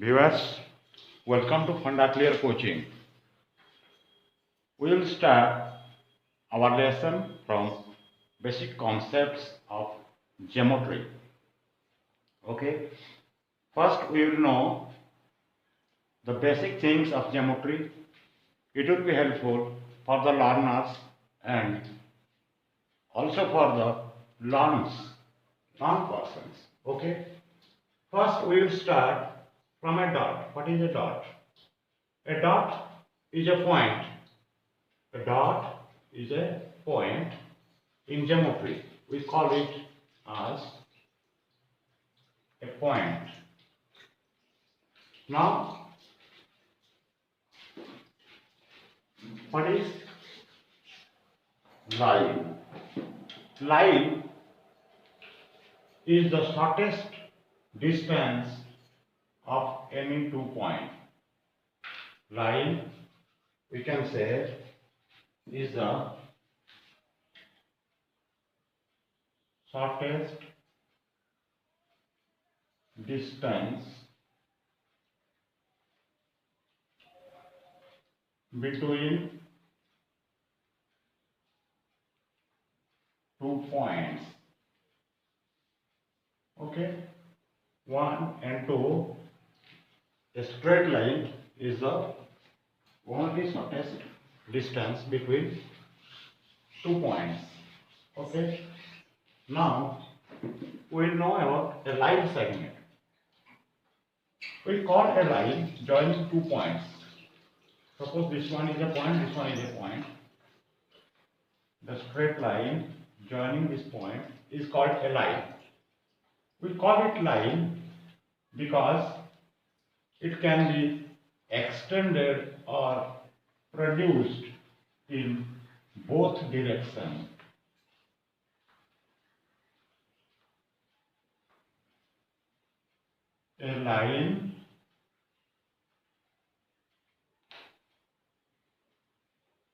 Viewers, welcome to Funda Clear Coaching. We will start our lesson from basic concepts of geometry. Okay, first we will know the basic things of geometry. It will be helpful for the learners and also for the non-persons. Okay, first we will start from a dot. What is a dot? A dot is a point. A dot is a point in geometry. We call it as a point. Now, what is line? Line is the shortest distance of any 2 points. Line, we can say, is the shortest distance between 2 points. Okay, 1 and 2. A straight line is the only shortest distance between 2 points. Okay, now we know about a line segment. We call a line joining 2 points. Suppose this one is a point, this one is a point. The straight line joining this point is called a line. We call it line because it can be extended or produced in both directions. A line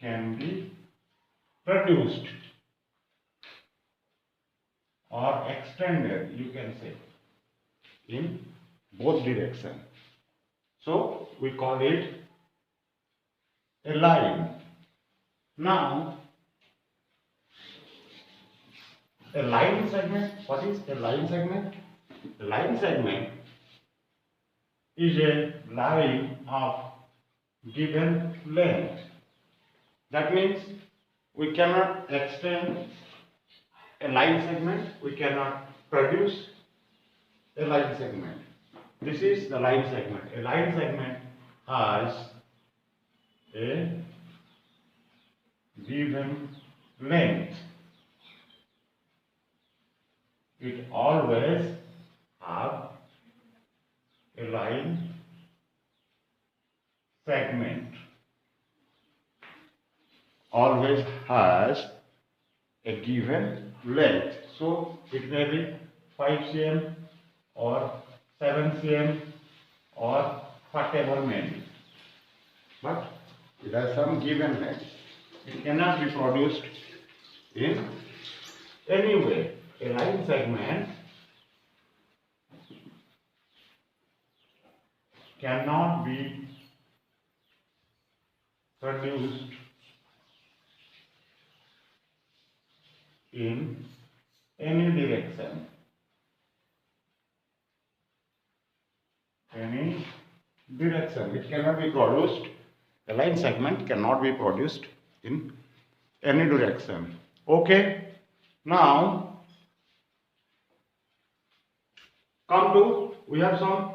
can be produced or extended, you can say, in both directions. So we call it a line. Now, a line segment, what is a line segment? A line segment is a line of given length. That means we cannot extend a line segment, we cannot produce a line segment. This is the line segment. A line segment has a given length. It always have a line segment. Always has a given length. So it may be 5 cm or 7 cm or whatever may be. But it has some given length. It cannot be produced in any way. A line segment cannot be produced in any direction. Any direction. It cannot be produced. The line segment cannot be produced in any direction. Okay. Now, we have some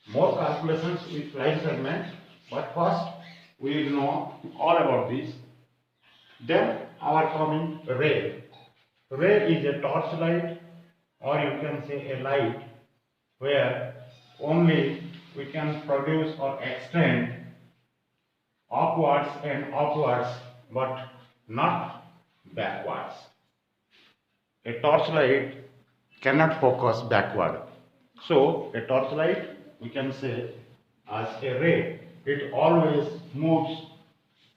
more calculations with line segment, but first we will know all about this. Then our coming ray. Ray is a torchlight, or you can say a light where only we can produce or extend upwards and upwards, but not backwards. A torchlight cannot focus backward. So a torchlight we can say as a ray. It always moves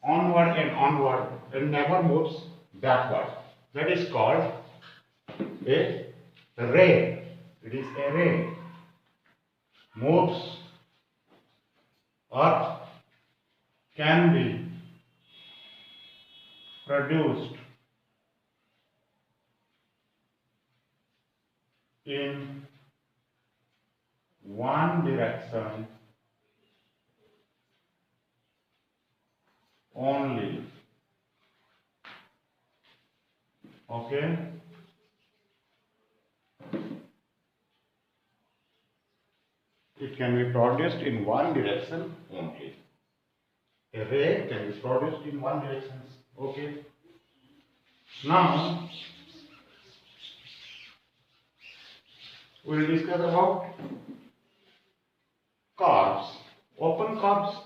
onward and never moves backward. That is called a ray. It is a ray. Moves Earth can be produced in one direction only. Okay? It can be produced in one direction only. A ray can be produced in one direction. Okay? Now, we will discuss about curves. Open curves.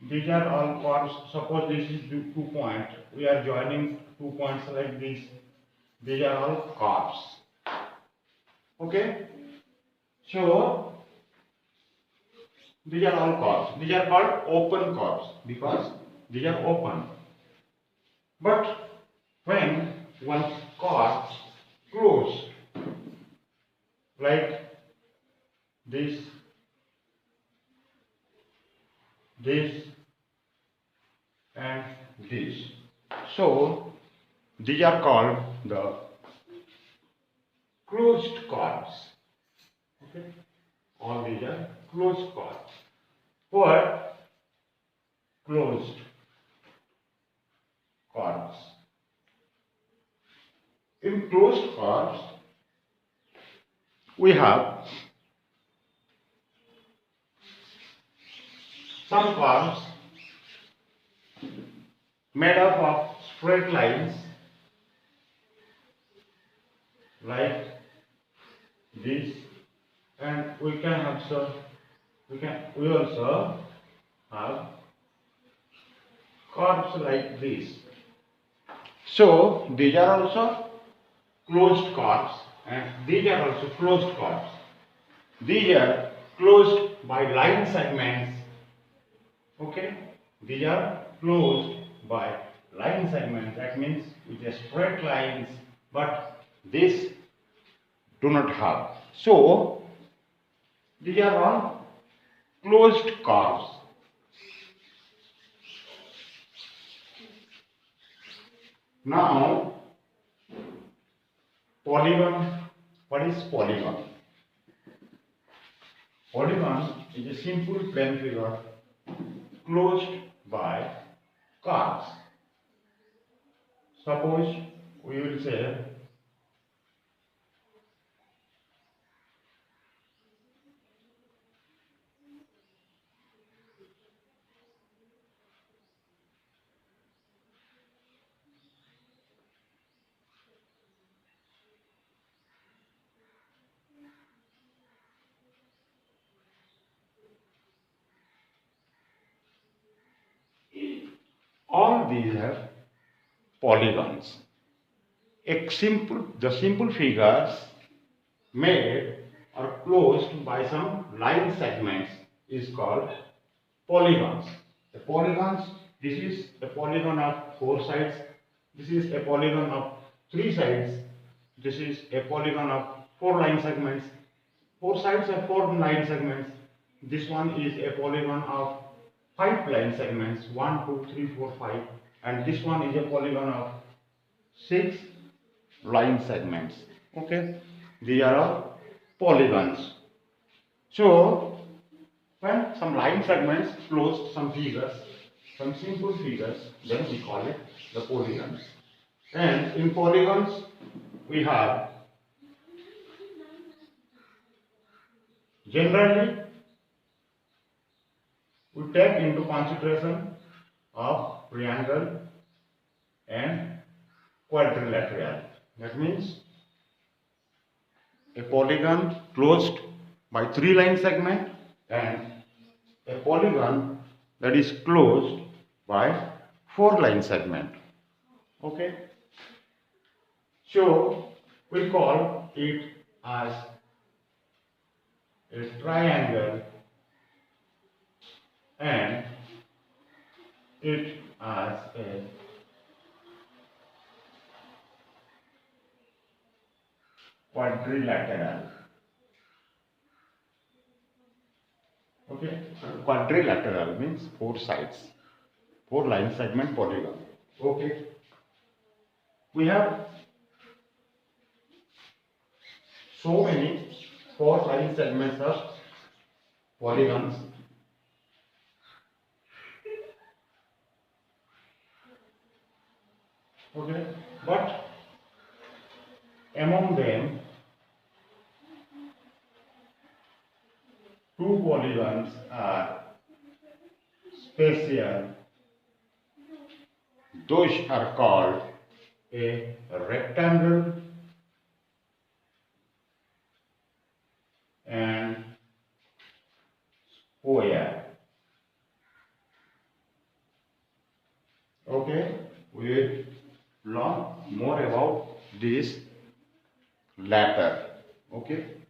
These are all curves. Suppose this is 2 points. We are joining 2 points like this. These are all curves. Okay? So, these are all curves. These are called open curves because these are open. But when one curve close, like this, and this. So, these are called the closed curves. Okay? All these are closed curves. What? Closed curves. In closed curves, we have some curves made up of straight lines like this, and we also have curves like this. So these are also closed curves and these are also closed curves. These are closed by line segments. Okay, these are closed by line segments. That means with a straight lines, but this do not have. So these are all closed curves. Now, polygon. What is polygon? Polygon is a simple plane figure closed by curves. Suppose we will say all these have polygons. The simple figures made or closed by some line segments is called polygons. The polygons, this is a polygon of 4 sides, this is a polygon of 3 sides, this is a polygon of 4 line segments, 4 sides have 4 line segments, this one is a polygon of 5 line segments, 1, 2, 3, 4, 5, and this one is a polygon of 6 line segments. Okay, these are all polygons. So, when some line segments close some figures, some simple figures, then we call it the polygons. And in polygons, we have generally we take into consideration of triangle and quadrilateral. That means a polygon closed by 3 line segment and a polygon that is closed by 4 line segment. Okay. So we call it as a triangle and it as a quadrilateral. Okay, quadrilateral means four sides, four line segment polygon. Okay, we have so many four line segments of polygons. Okay, but among them, two polygons are special. Those are called a rectangle and square. Okay, we will learn more about this latter. Okay.